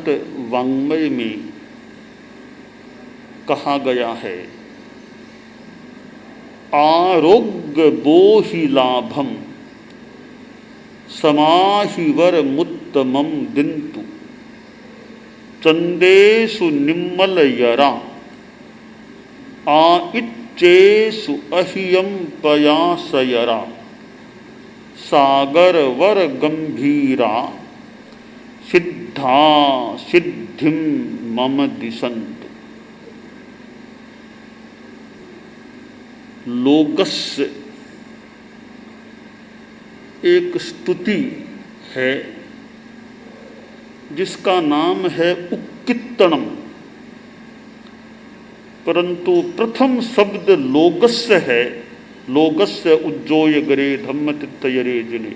भागवत वाङ्मय में कहा गया है, आरोग्य बोहि लाभम समाहिवर मुत्तमम दिन्तु चंदेषु निम्मल यरा आइच्चेषु अहियम पयासयरा सागर वर गंभीरा सिद्धा सिद्धिम मम दिशन्तु। लोगस्य एक स्तुति है जिसका नाम है उक्कित्तनम, परंतु प्रथम शब्द लोगस्य है। लोगस्य उज्जोय गरे धम्म तित्तयरे जिने,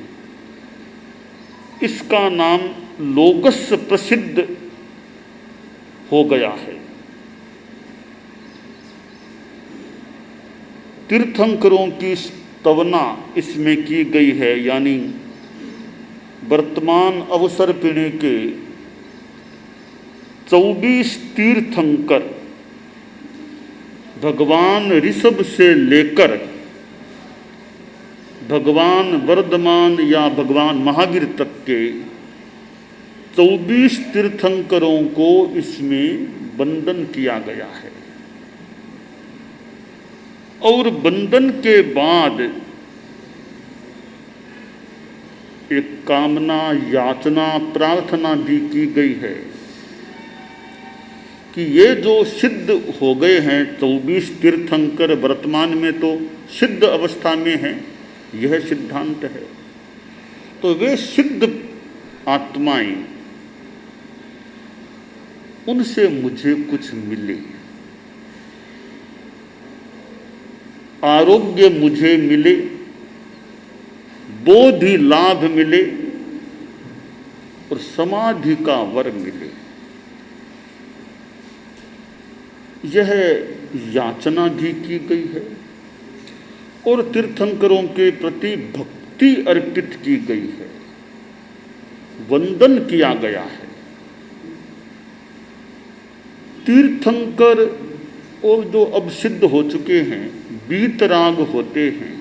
इसका नाम लोगस्य प्रसिद्ध हो गया है। तीर्थंकरों की स्तवना इसमें की गई है, यानी वर्तमान अवसर पीढ़ी के 24 तीर्थंकर भगवान ऋषभ से लेकर भगवान वर्धमान या भगवान महावीर तक के 24 तीर्थंकरों को इसमें वंदन किया गया है। और वंदन के बाद एक कामना याचना प्रार्थना भी की गई है कि ये जो सिद्ध हो गए हैं 24 तीर्थंकर, वर्तमान में तो सिद्ध अवस्था में हैं, यह सिद्धांत है, तो वे सिद्ध आत्माएं, उनसे मुझे कुछ मिले, आरोग्य मुझे मिले, बोधि लाभ मिले और समाधि का वर मिले। यह याचना भी की गई है और तीर्थंकरों के प्रति भक्ति अर्पित की गई है, वंदन किया गया है। तीर्थंकर और जो अब सिद्ध हो चुके हैं, बीतराग होते हैं।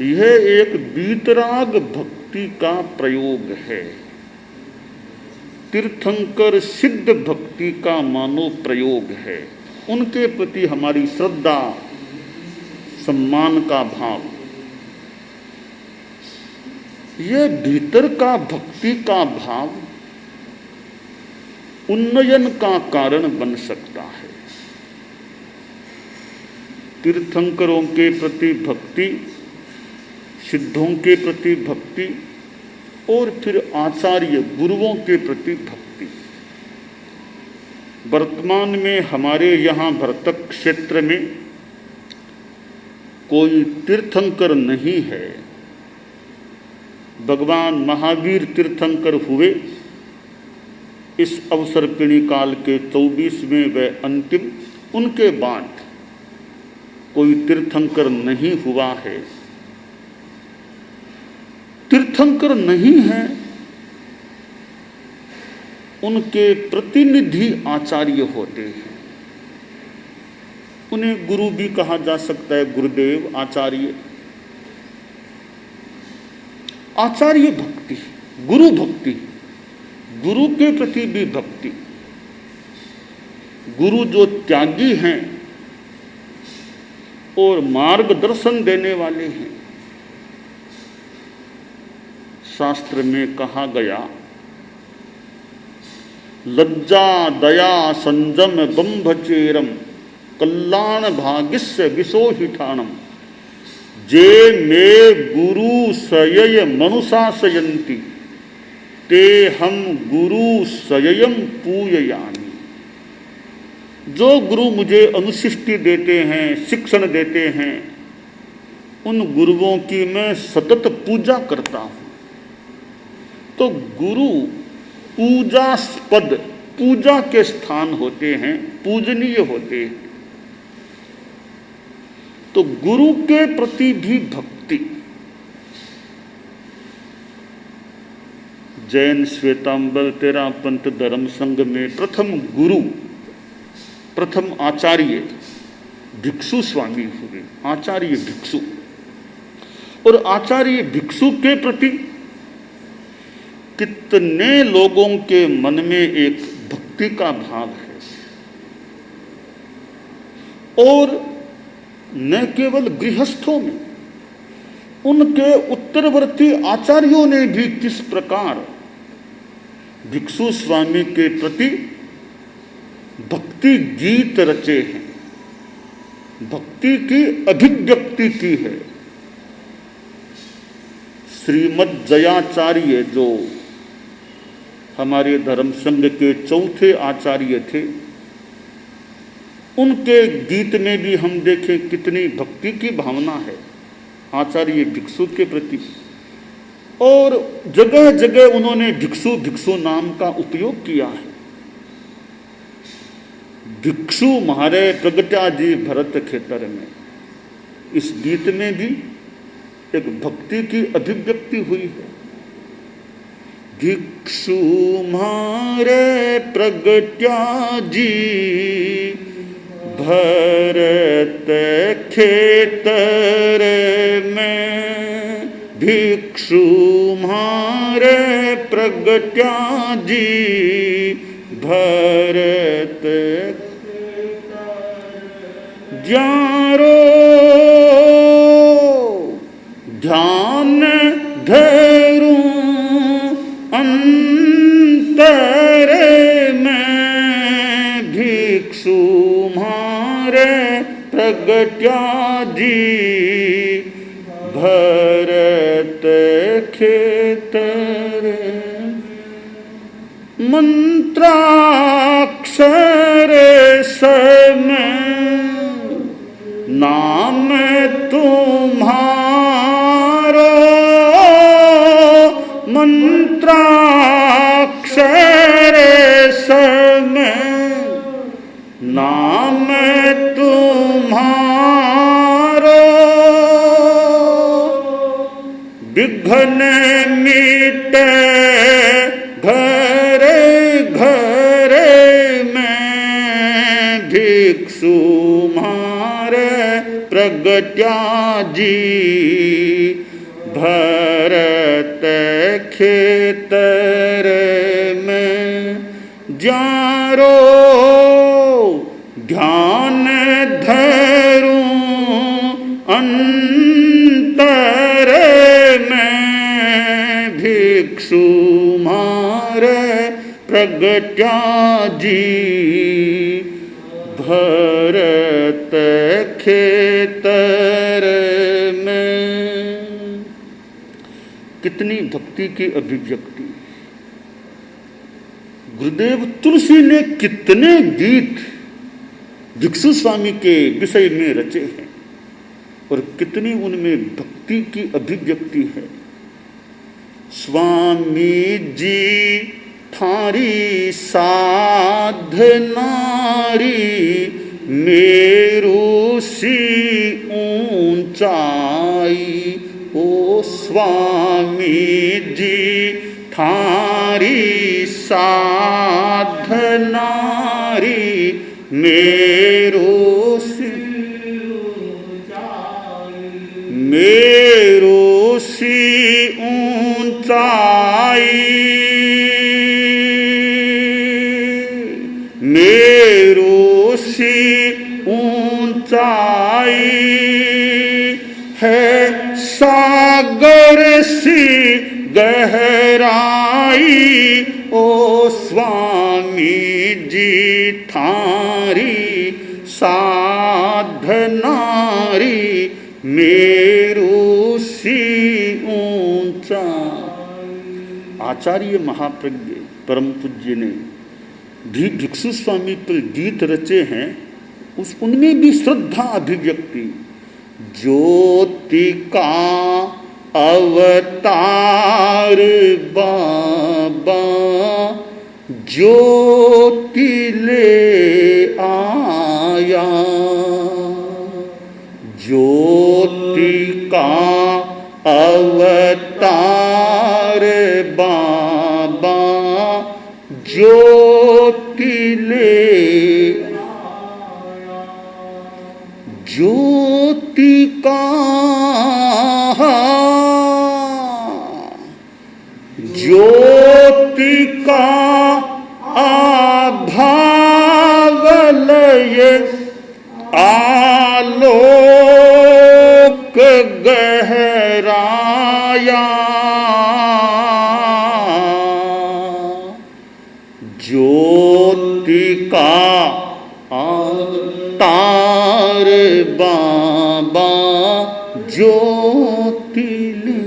यह एक बीतराग भक्ति का प्रयोग है। तीर्थंकर सिद्ध भक्ति का मानो प्रयोग है। उनके प्रति हमारी श्रद्धा, सम्मान का भाव, यह भीतर का भक्ति का भाव उन्नयन का कारण बन सकता है। तीर्थंकरों के प्रति भक्ति, सिद्धों के प्रति भक्ति और फिर आचार्य गुरुओं के प्रति भक्ति। वर्तमान में हमारे यहाँ भरतक क्षेत्र में कोई तीर्थंकर नहीं है। भगवान महावीर तीर्थंकर हुए इस अवसर पीढ़ी काल के 24वें व अंतिम, उनके बाद कोई तीर्थंकर नहीं हुआ है। तीर्थंकर नहीं हैं, उनके प्रतिनिधि आचार्य होते हैं। उन्हें गुरु भी कहा जा सकता है, गुरुदेव, आचार्य। आचार्य भक्ति, गुरु भक्ति, गुरु के प्रति भी भक्ति। गुरु जो त्यागी हैं और मार्गदर्शन देने वाले हैं। शास्त्र में कहा गया, लज्जा दया संजम बंभचेरम कल्याण भागिस्य विशोहिठाणम जे मे गुरु सयय मनुषासयन्ति ते हम गुरु सययम पूजयामि। जो गुरु मुझे अनुशिष्टि देते हैं, शिक्षण देते हैं, उन गुरुओं की मैं सतत पूजा करता हूँ। तो गुरु पूजास्पद, पूजा के स्थान होते हैं, पूजनीय होते हैं। तो गुरु के प्रति भी भक्ति, जैन श्वेतांबर तेरा पंथ धर्म संघ में प्रथम गुरु, प्रथम आचार्य भिक्षु स्वामी हुए। आचार्य भिक्षु, और आचार्य भिक्षु के प्रति कितने लोगों के मन में एक भक्ति का भाव है। और न केवल गृहस्थों में, उनके उत्तरवर्ती आचार्यों ने भी किस प्रकार भिक्षु स्वामी के प्रति भक्ति गीत रचे हैं, भक्ति की अभिव्यक्ति की है। श्रीमद् जयाचार्य जो हमारे धर्म संघ के चौथे आचार्य थे, उनके गीत में भी हम देखें कितनी भक्ति की भावना है आचार्य भिक्षु के प्रति। और जगह जगह उन्होंने भिक्षु भिक्षु नाम का उपयोग किया है। भिक्षु म्हारे प्रगट्या जी भरत खेतर में, इस गीत में भी एक भक्ति की अभिव्यक्ति हुई है। भिक्षु म्हारे प्रगट्या जी भरत खेतर में, भिक्षु म्हारे प्रगट्या जी भरत जारो ध्यान धरूं अंतर में, भिक्षु म्हारे प्रगट्या जी भरत खेतर, मंत्राक्षर समय नाम तुम्हारो, मंत्राक्षर समय नाम तुम्हारो, विघ्न मिटे घर घर में, भिक्षु म्हारे प्रगट्या जी भरत खेतर में, जारो ध्यान धरूं अंतर में, भिक्षु म्हारे प्रगट्या जी भरत खेतर में। कितनी भक्ति की अभिव्यक्ति। गुरुदेव तुलसी ने कितने गीत भिक्षु स्वामी के विषय में रचे हैं और कितनी उनमें भक्ति की अभिव्यक्ति है। स्वामी जी थारी साधनारी मेरू सी ऊंचाई, ओ स्वामी जी थारी साधनारी मेरू सी ऊंचाई, मेरू सी ऊंचाई है, सागर सी गहराई, ओ स्वामी जी थारी साधनारी मेरू सी ऊंचा। आचार्य महाप्रज्ञ परम पूज्य ने भी भिक्षु स्वामी पर गीत रचे हैं, उनमें भी श्रद्धा अभिव्यक्ति। ज्योति का अवतार बाबा ज्योति ले आया, ज्योति का अवतार बाबा ज्योति ले, ज्योति का ज्योति का आभावलय आलोक गहराया, ज्योति का तार बाबा ज्योति ले।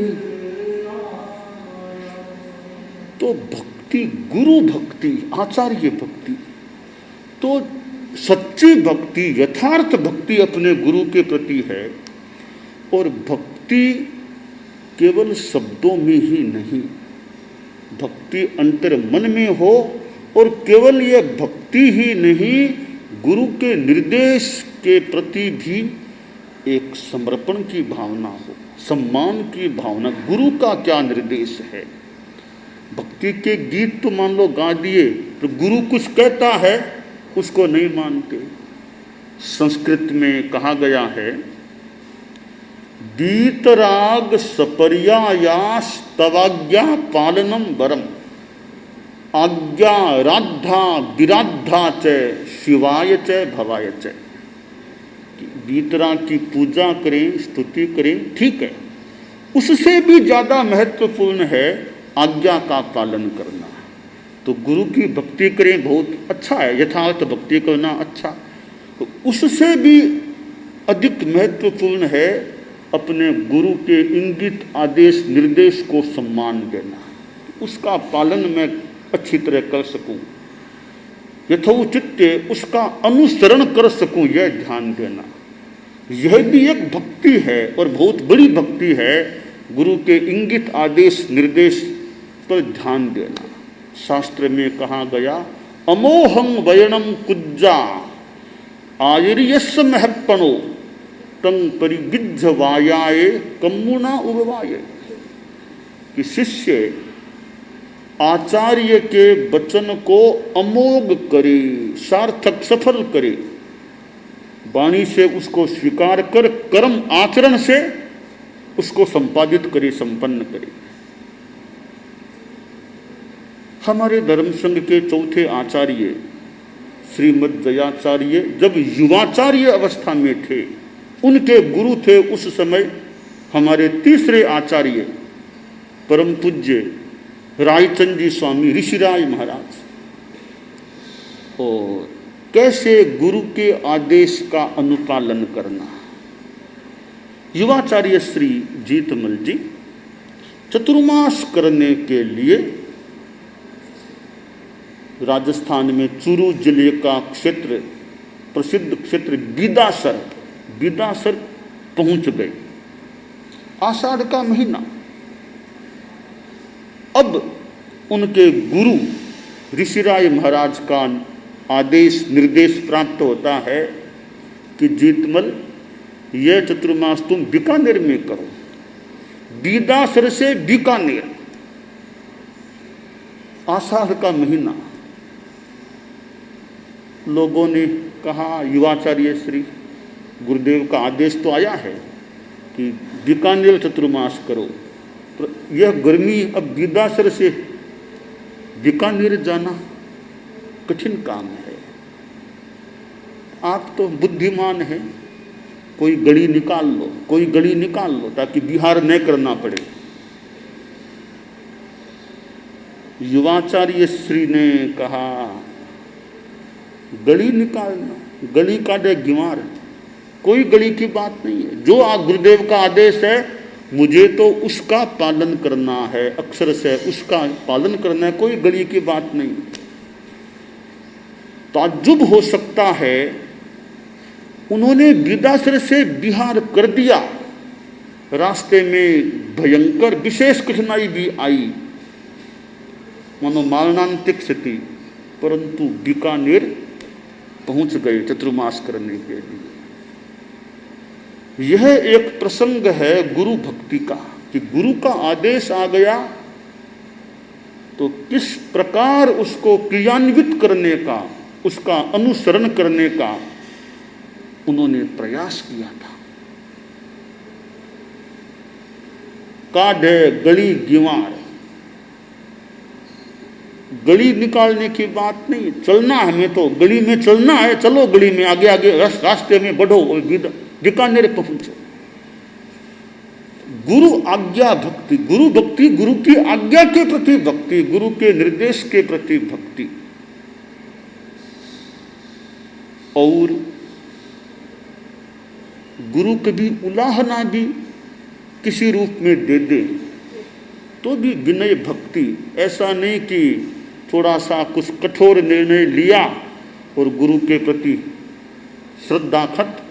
तो भक्ति, गुरु भक्ति, आचार्य भक्ति, तो सच्ची भक्ति, यथार्थ भक्ति अपने गुरु के प्रति है। और भक्ति केवल शब्दों में ही नहीं, भक्ति अंतर मन में हो, और केवल यह भक्ति ही नहीं, गुरु के निर्देश के प्रति भी एक समर्पण की भावना हो, सम्मान की भावना। गुरु का क्या निर्देश है? भक्ति के गीत तो मान लो गा दिए, तो गुरु कुछ कहता है उसको नहीं मानते। संस्कृत में कहा गया है, दीतराग सपर्यायास तवाज्ञा पालनम वरम, आज्ञा राधा विराधा च शिवाय च भवाय च। दीतराग की पूजा करें, स्तुति करें, ठीक है, उससे भी ज़्यादा महत्वपूर्ण है आज्ञा का पालन करना। तो गुरु की भक्ति करें, बहुत अच्छा है, यथार्थ भक्ति करना अच्छा, तो उससे भी अधिक महत्वपूर्ण है अपने गुरु के इंगित आदेश निर्देश को सम्मान देना, उसका पालन मैं अच्छी तरह कर सकूं, यथोचित उसका अनुसरण कर सकूं, यह ध्यान देना। यह भी एक भक्ति है और बहुत बड़ी भक्ति है, गुरु के इंगित आदेश निर्देश पर ध्यान देना। शास्त्र में कहा गया, अमोहं वयणम कुज्जा आयर्यस्य महत्पणो तंग परिगिज्ज वायाए कम्मुना उबवाये। कि शिष्य आचार्य के वचन को अमोघ करे, सार्थक सफल करे, वाणी से उसको स्वीकार कर कर्म आचरण से उसको संपादित करे, संपन्न करे। हमारे धर्म संघ के चौथे आचार्य श्रीमद जयाचार्य जब युवाचार्य अवस्था में थे, उनके गुरु थे उस समय हमारे तीसरे आचार्य परम पूज्य रायचंद जी स्वामी ऋषिराय महाराज। और कैसे गुरु के आदेश का अनुपालन करना। युवाचार्य श्री जीतमल जी चतुर्मास करने के लिए राजस्थान में चूरू जिले का क्षेत्र, प्रसिद्ध क्षेत्र बिदासर पहुंच गए। आषाढ़ का महीना। अब उनके गुरु ऋषिराय महाराज का आदेश निर्देश प्राप्त होता है कि जीतमल, यह चतुर्मास तुम बीकानेर में करो। बिदासर से बीकानेर, आषाढ़ का महीना। लोगों ने कहा, युवाचार्य श्री गुरुदेव का आदेश तो आया है कि बीकानेर चतुर्मास करो, तो यह गर्मी, अब बिदासर से बीकानेर जाना कठिन काम है। आप तो बुद्धिमान हैं, कोई गड़ी निकाल लो ताकि बिहार न करना पड़े। युवाचार्य श्री ने कहा, गली निकालना, गली काटे गिवार, कोई गली की बात नहीं है। जो गुरुदेव का आदेश है मुझे तो उसका पालन करना है, अक्षर से उसका पालन करना है, कोई गली की बात नहीं। ताज्जुब हो सकता है, उन्होंने बिदासर से बिहार कर दिया। रास्ते में भयंकर विशेष कठिनाई भी आई, मानो मरणांतिक स्थिति, परंतु बीकानेर पहुंच गए चतुर्मास करने के लिए। यह एक प्रसंग है गुरु भक्ति का कि गुरु का आदेश आ गया तो किस प्रकार उसको क्रियान्वित करने का, उसका अनुसरण करने का उन्होंने प्रयास किया था। काढ़े गली गिवार, गली निकालने की बात नहीं, चलना हमें तो गली में चलना है, चलो गली में आगे आगे रास्ते में बढ़ो और बीकानेर पहुंचो। गुरु आज्ञा भक्ति, गुरु भक्ति, गुरु की आज्ञा के प्रति भक्ति, गुरु के निर्देश के प्रति भक्ति। और गुरु कभी उलाहना भी किसी रूप में दे दे तो भी विनय भक्ति। ऐसा नहीं कि थोड़ा सा कुछ कठोर निर्णय लिया और गुरु के प्रति श्रद्धा खत,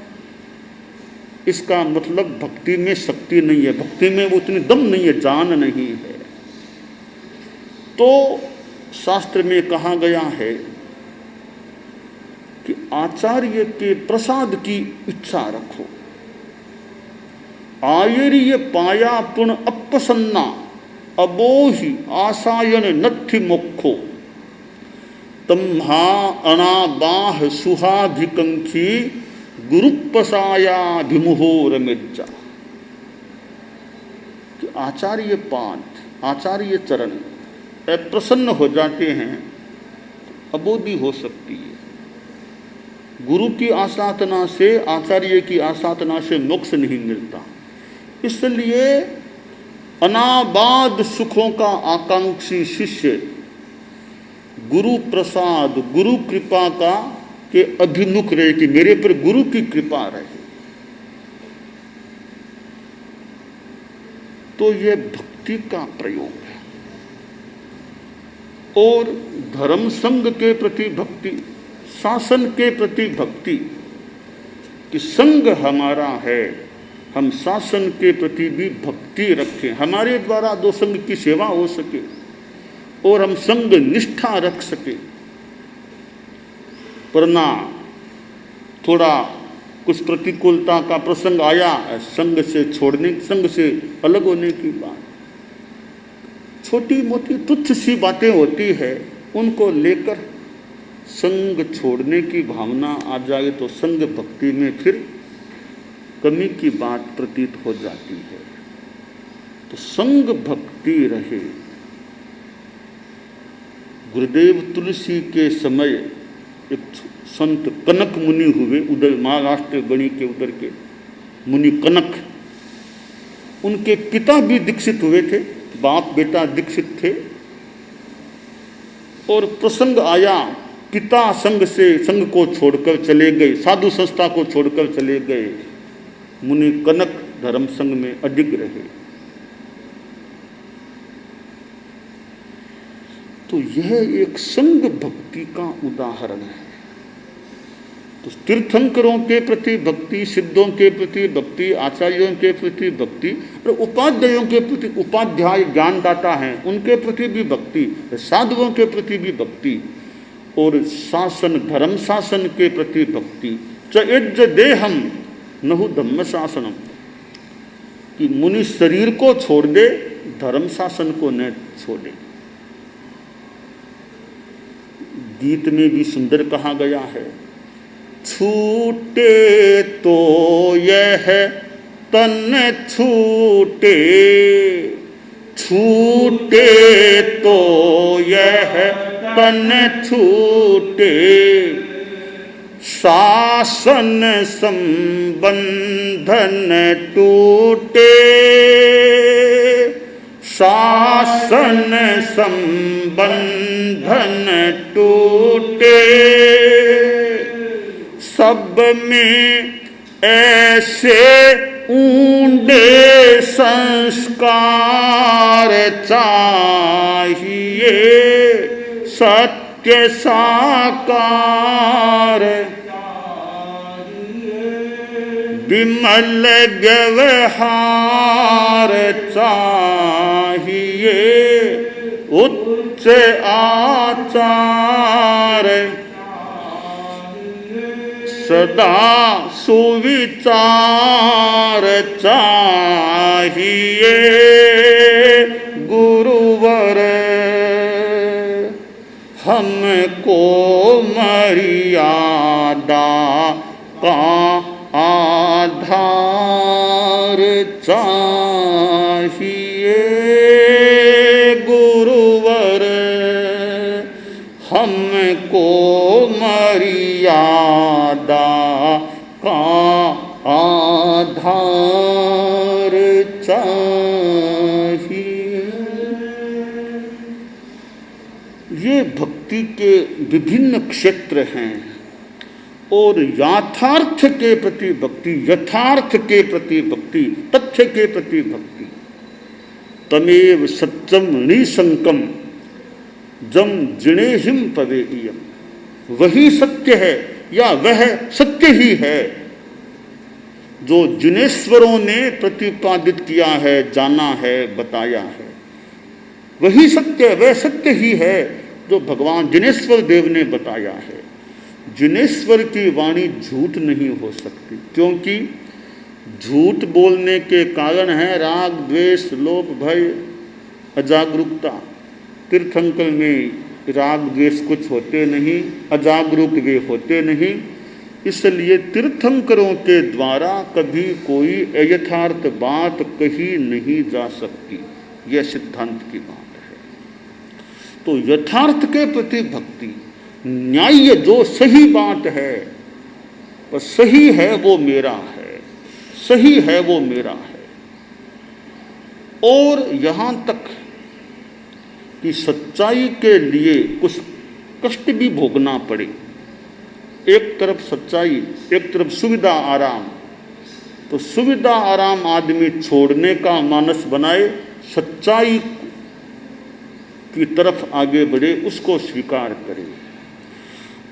इसका मतलब भक्ति में शक्ति नहीं है, भक्ति में वो उतनी दम नहीं है, जान नहीं है। तो शास्त्र में कहा गया है कि आचार्य के प्रसाद की इच्छा रखो। आयर्य पाया पुण अपसन्ना अबोहि आसायन नथि मोक्षो तम्हा अनाबाह सुहाभिकंखी गुरुपसायाभिमुहोर मिर्जा। कि आचार्य पाद, आचार्य चरण अप्रसन्न हो जाते हैं, अबोधि हो सकती है। गुरु की आसाधना से, आचार्य की आसाधना से मोक्ष नहीं मिलता। इसलिए अनाबाद सुखों का आकांक्षी शिष्य गुरु प्रसाद, गुरु कृपा का के अभिमुख रहे कि मेरे पर गुरु की कृपा रहे। तो यह भक्ति का प्रयोग है। और धर्म संघ के प्रति भक्ति, शासन के प्रति भक्ति, कि संघ हमारा है, हम शासन के प्रति भी भक्ति रखें, हमारे द्वारा दो संघ की सेवा हो सके और हम संघ निष्ठा रख सके। वरना थोड़ा कुछ प्रतिकूलता का प्रसंग आया, संघ से छोड़ने, संघ से अलग होने की बात, छोटी मोटी तुच्छ सी बातें होती है, उनको लेकर संघ छोड़ने की भावना आ जाए तो संघ भक्ति में फिर कमी की बात प्रतीत हो जाती है। तो संघ भक्ति रहे। गुरुदेव तुलसी के समय एक संत कनक मुनि हुए, उधर महाराष्ट्र गणी के उधर के मुनि कनक, उनके पिता भी दीक्षित हुए थे, बाप बेटा दीक्षित थे। और प्रसंग आया, पिता संघ से, संघ को छोड़कर चले गए, साधु संस्था को छोड़कर चले गए, मुनि कनक धर्म संघ में अडिग रहे। तो यह एक संघ भक्ति का उदाहरण है। तो तीर्थंकरों के प्रति भक्ति, सिद्धों के प्रति भक्ति, आचार्यों के प्रति भक्ति और उपाध्यायों के प्रति, उपाध्याय ज्ञानदाता हैं उनके प्रति भी भक्ति, साधुओं के प्रति भी भक्ति और शासन, धर्म शासन के प्रति भक्ति। च यज्ञ देहम नहु धम्म शासनम, कि मुनि शरीर को छोड़ दे, धर्म शासन को न छोड़े। गीत में भी सुंदर कहा गया है, छूटे तो यह तन छूटे, छूटे तो यह तन छूटे, शासन संबंधन टूटे, शासन संबंधन टूटे, सब में ऐसे ऊंडे संस्कार चाहिए, सत्य साकार विमल व्यवहार चाहिए, उच्च आचार सदा सुविचार चाहिए, गुरुवर हमको मर्यादा का आधार चाहिए गुरुवर, हमको मर्यादा का आधार चाहिए। ये भक्ति के विभिन्न क्षेत्र हैं और यथार्थ के प्रति भक्ति, यथार्थ के प्रति भक्ति, तथ्य के प्रति भक्ति। तमेव सत्यम निशंकम जम जिणेहिम पवेयम, वही सत्य है या वह सत्य ही है जो जिनेश्वरों ने प्रतिपादित किया है, जाना है, बताया है। वही सत्य, वह सत्य ही है जो भगवान जिनेश्वर देव ने बताया है। जिनेश्वर की वाणी झूठ नहीं हो सकती, क्योंकि झूठ बोलने के कारण है राग, द्वेष, लोभ, भय, अजागरूकता। तीर्थंकर में राग द्वेष कुछ होते नहीं, अजागरूक वे होते नहीं, इसलिए तीर्थंकरों के द्वारा कभी कोई अयथार्थ बात कही नहीं जा सकती। यह सिद्धांत की बात है। तो यथार्थ के प्रति भक्ति, न्याय जो सही बात है, पर सही है वो मेरा है, सही है वो मेरा है। और यहाँ तक कि सच्चाई के लिए कुछ कष्ट भी भोगना पड़े। एक तरफ सच्चाई, एक तरफ सुविधा आराम, तो सुविधा आराम आदमी छोड़ने का मानस बनाए, सच्चाई की तरफ आगे बढ़े, उसको स्वीकार करे।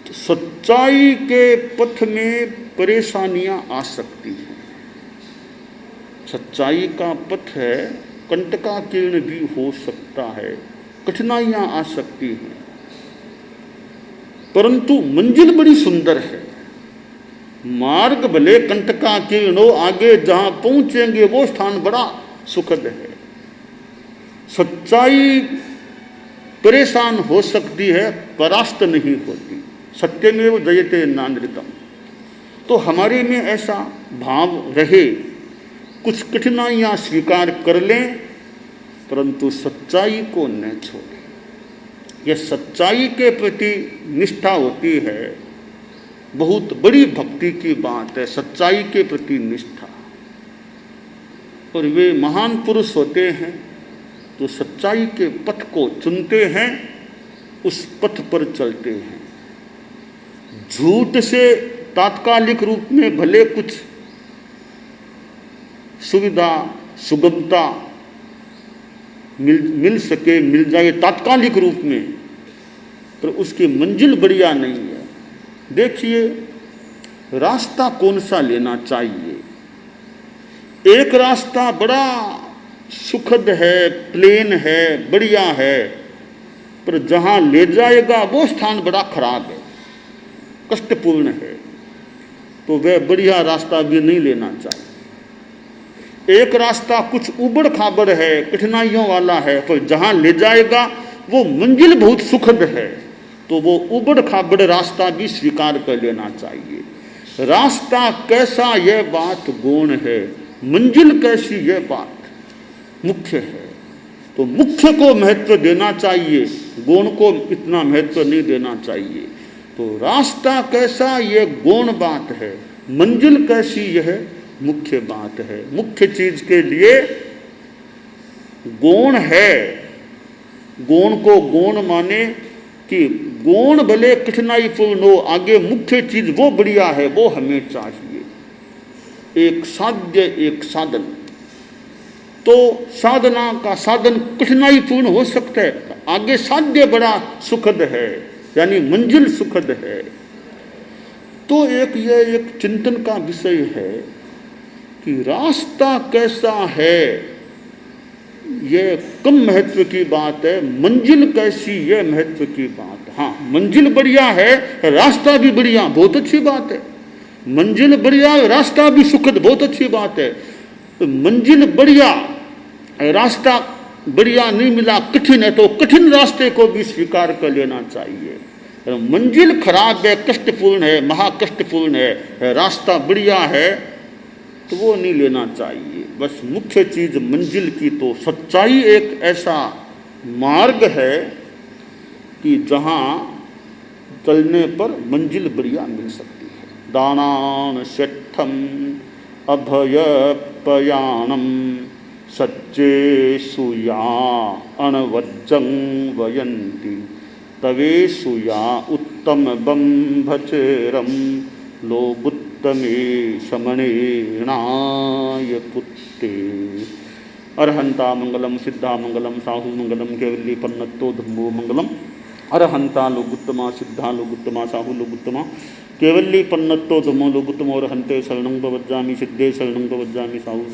तो सच्चाई के पथ में परेशानियां आ सकती हैं। सच्चाई का पथ है, कंटकाकीर्ण भी हो सकता है, कठिनाइयां आ सकती हैं, परंतु मंजिल बड़ी सुंदर है। मार्ग भले कंटकाकीर्ण हो, आगे जहां पहुंचेंगे वो स्थान बड़ा सुखद है। सच्चाई परेशान हो सकती है, परास्त नहीं होती। सत्यमेव जयते नानृतम। तो हमारे में ऐसा भाव रहे, कुछ कठिनाइयां स्वीकार कर लें, परंतु सच्चाई को न छोड़ें। यह सच्चाई के प्रति निष्ठा होती है, बहुत बड़ी भक्ति की बात है, सच्चाई के प्रति निष्ठा। और वे महान पुरुष होते हैं तो सच्चाई के पथ को चुनते हैं, उस पथ पर चलते हैं। झूठ से तात्कालिक रूप में भले कुछ सुविधा, सुगमता मिल सके, मिल जाए तात्कालिक रूप में, पर उसकी मंजिल बढ़िया नहीं है। देखिए, रास्ता कौन सा लेना चाहिए। एक रास्ता बड़ा सुखद है, प्लेन है, बढ़िया है, पर जहां ले जाएगा वो स्थान बड़ा खराब है, कष्टपूर्ण है, तो वह बढ़िया रास्ता भी नहीं लेना चाहिए। एक रास्ता कुछ उबड़ खाबड़ है, कठिनाइयों वाला है, पर जहां ले जाएगा वो मंजिल बहुत सुखद है, तो वो उबड़ खाबड़ रास्ता भी स्वीकार कर लेना चाहिए। रास्ता कैसा यह बात गौण है, मंजिल कैसी यह बात मुख्य है। तो मुख्य को महत्व देना चाहिए, गौण को इतना महत्व नहीं देना चाहिए। तो रास्ता कैसा यह गौण बात है, मंजिल कैसी यह मुख्य बात है। मुख्य चीज के लिए गौण है। गौण को गौण माने कि गौण भले कठिनाई पूर्ण हो, आगे मुख्य चीज वो बढ़िया है, वो हमें चाहिए। एक साध्य, एक साधन। तो साधना का साधन कठिनाई पूर्ण हो सकता है, आगे साध्य बड़ा सुखद है, यानी मंजिल सुखद है। तो यह एक चिंतन का विषय है कि रास्ता कैसा है, यह कम महत्व की बात है, मंजिल कैसी यह महत्व की बात है। हाँ, मंजिल बढ़िया है, रास्ता भी बढ़िया, बहुत अच्छी बात है। मंजिल बढ़िया, रास्ता भी सुखद, बहुत अच्छी बात है। तो मंजिल बढ़िया, रास्ता बढ़िया नहीं मिला, कठिन है, तो कठिन रास्ते को भी स्वीकार कर लेना चाहिए। मंजिल खराब है, कष्टपूर्ण है, महाकष्टपूर्ण है, रास्ता बढ़िया है तो वो नहीं लेना चाहिए। बस मुख्य चीज मंजिल की तो सच्चाई एक ऐसा मार्ग है कि जहाँ चलने पर मंजिल बढ़िया मिल सकती है। दानान शठम अभयपयाणम सच्चेषु या अनवज्जं वयन्ति तवेषु या उत्तम बंभचेरम लोगुत्तमे शमणेनाय पुत्ते। अरहंता मंगलम सिद्धा मंगलम साहु मंगलम केवली पन्नतो धम्मो मंगलम। अरहंता लोगुत्तमा सिद्धा लोगुत्तमा साहु लोगुत्तमा केवली पन्नतो धम्मो लोगुत्तमो अरहंते शरणं प्रवज्जामि सिद्धे शरणं प्रवज्जामि साहु